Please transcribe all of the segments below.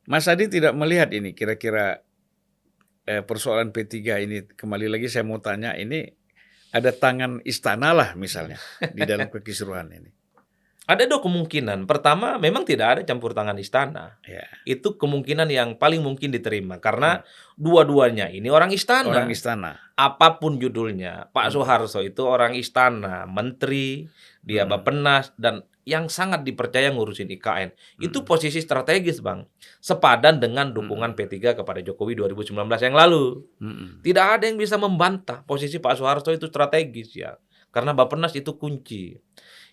Mas Adi tidak melihat ini kira-kira persoalan P3 ini, kembali lagi saya mau tanya, ini ada tangan istana lah misalnya di dalam kekisruhan ini. Ada dua kemungkinan. Pertama, memang tidak ada campur tangan istana. Ya, Itu kemungkinan yang paling mungkin diterima. Karena ya. dua-duanya ini orang Orang istana. istana. Apapun judulnya, Pak Hmm, Soeharto itu orang istana, menteri, dia hmm, Bappenas, dan yang sangat dipercaya ngurusin IKN. Itu hmm, posisi strategis, Bang. Sepadan dengan dukungan hmm, P3 kepada Jokowi 2019 yang lalu. hmm, Tidak ada yang bisa membantah posisi Pak Soeharto itu strategis ya. Karena Bappenas itu kunci.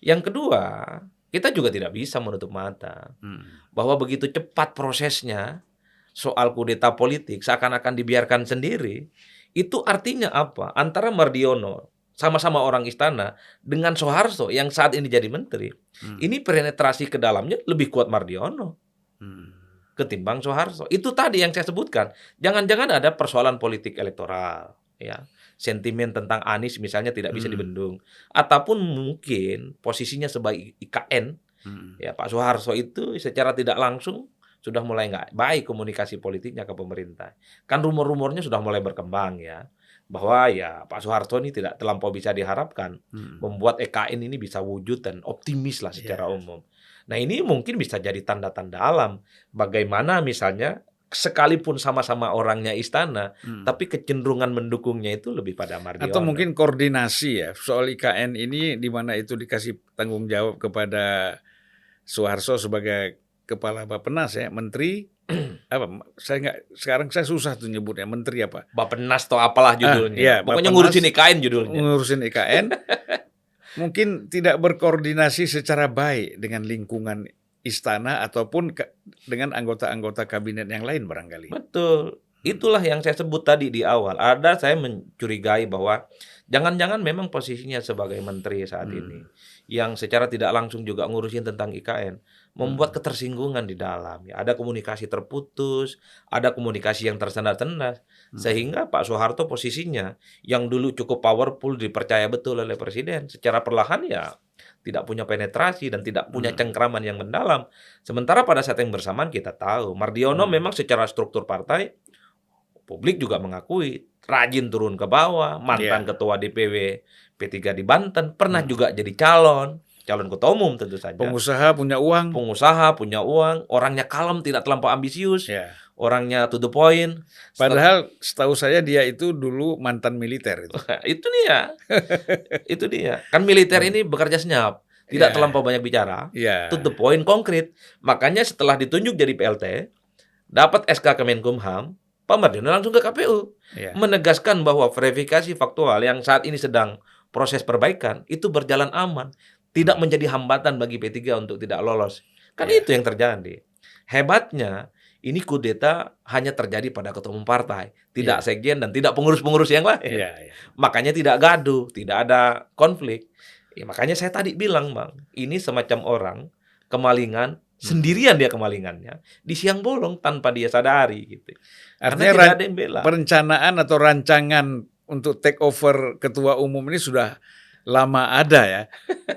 Yang kedua, kita juga tidak bisa menutup mata hmm. bahwa begitu cepat prosesnya soal kudeta politik seakan-akan dibiarkan sendiri, itu artinya apa? Antara Mardiono sama-sama orang istana dengan Soeharto yang saat ini jadi menteri, Hmm, ini penetrasi ke dalamnya lebih kuat Mardiono hmm, ketimbang Soeharto. Itu tadi yang saya sebutkan. Jangan-jangan ada persoalan politik elektoral, ya. Sentimen tentang Anies misalnya tidak bisa hmm, dibendung, ataupun mungkin posisinya sebagai IKN, hmm. ya Pak Soeharto itu secara tidak langsung sudah mulai nggak baik komunikasi politiknya ke pemerintah. Kan rumor-rumornya sudah mulai berkembang ya, bahwa ya Pak Soeharto ini tidak terlampau bisa diharapkan Hmm. membuat EKN ini bisa wujud dan optimis lah secara Ya. umum. Nah ini mungkin bisa jadi tanda-tanda alam bagaimana misalnya sekalipun sama-sama orangnya istana, Hmm. tapi kecenderungan mendukungnya itu lebih pada Atau Mardiono. mungkin koordinasi ya soal IKN ini, di mana itu dikasih tanggung jawab kepada Soeharto sebagai kepala Bappenas ya, menteri apa? Saya nggak, sekarang saya susah tuh nyebutnya, menteri apa? Bappenas atau apalah judulnya. Ya, Pokoknya ngurusin Bappenas IKN judulnya. ngurusin IKN, mungkin tidak berkoordinasi secara baik dengan lingkungan istana ataupun dengan anggota-anggota kabinet yang lain barangkali. Betul. Hmm. Itulah yang saya sebut tadi di awal. Ada saya mencurigai bahwa jangan-jangan memang posisinya sebagai menteri saat ini Hmm. yang secara tidak langsung juga ngurusin tentang IKN membuat Hmm. ketersinggungan di dalam. Ya, ada komunikasi terputus, ada komunikasi yang tersendat-sendat Hmm. sehingga Pak Soeharto posisinya yang dulu cukup powerful dipercaya betul oleh presiden secara perlahan ya tidak punya penetrasi dan tidak punya Hmm. cengkraman yang mendalam. Sementara pada saat yang bersamaan kita tahu Mardiono Hmm. memang secara struktur partai publik juga mengakui rajin turun ke bawah, mantan Ya. ketua DPW P3 di Banten, pernah Hmm. juga jadi calon ketua umum tentu saja. Pengusaha punya uang. Pengusaha, punya uang, orangnya kalem, tidak terlampau ambisius, Ya. orangnya to the point. Padahal setahu saya dia itu dulu mantan militer itu. Itu dia, itu dia. Kan militer Hmm. ini bekerja senyap, tidak Ya. terlampau banyak bicara, to Ya. the point, konkret. Makanya setelah ditunjuk jadi PLT, dapat SK Kemenkumham, Pak Mardiono langsung ke KPU Ya. menegaskan bahwa verifikasi faktual yang saat ini sedang proses perbaikan itu berjalan aman, tidak Hmm. menjadi hambatan bagi P3 untuk tidak lolos. Kan Ya. itu yang terjadi. Hebatnya ini kudeta hanya terjadi pada ketua umum partai, tidak Ya. sekjen dan tidak pengurus-pengurus yang lain. Ya. Ya. Makanya tidak gaduh, tidak ada konflik. Ya, makanya saya tadi bilang, Bang, ini semacam orang kemalingan, Hmm. sendirian dia kemalingannya, di siang bolong tanpa dia sadari gitu. Karena Artinya tidak ada yang bela. perencanaan atau rancangan untuk take over ketua umum ini sudah lama ada ya.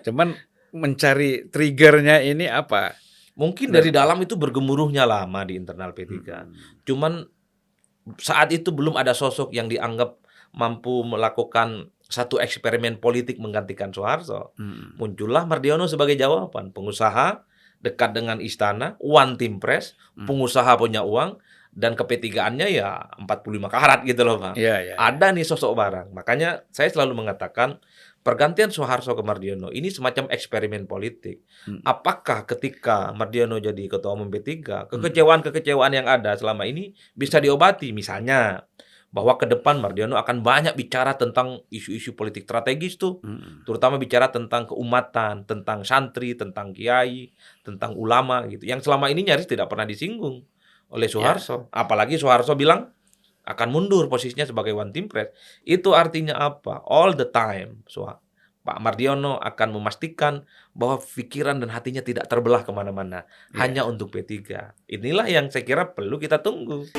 Cuman mencari triggernya ini apa? Mungkin Dan dari dalam itu bergemuruhnya lama di internal P3. hmm. Cuman saat itu belum ada sosok yang dianggap mampu melakukan satu eksperimen politik menggantikan Soeharto. Hmm. Muncullah Mardiono sebagai jawaban. Pengusaha, dekat dengan istana, one team press, Hmm. pengusaha punya uang, dan ke-P3-annya ya 45 karat gitu loh, Bang. Ya, ya, ya. Ada nih sosok barang. Makanya saya selalu mengatakan pergantian Soeharto ke Mardiono ini semacam eksperimen politik. Hmm. Apakah ketika Mardiono jadi ketua umum P3, kekecewaan-kekecewaan yang ada selama ini bisa diobati? Misalnya bahwa ke depan Mardiono akan banyak bicara tentang isu-isu politik strategis tuh, Hmm. terutama bicara tentang keumatan, tentang santri, tentang kiai, tentang ulama gitu, yang selama ini nyaris tidak pernah disinggung oleh Ya. Soeharto. Apalagi Soeharto bilang akan mundur posisinya sebagai one team press. Itu artinya apa? All the time, Pak Mardiono akan memastikan bahwa pikiran dan hatinya tidak terbelah kemana-mana, Ya. hanya untuk P3. Inilah yang saya kira perlu kita tunggu.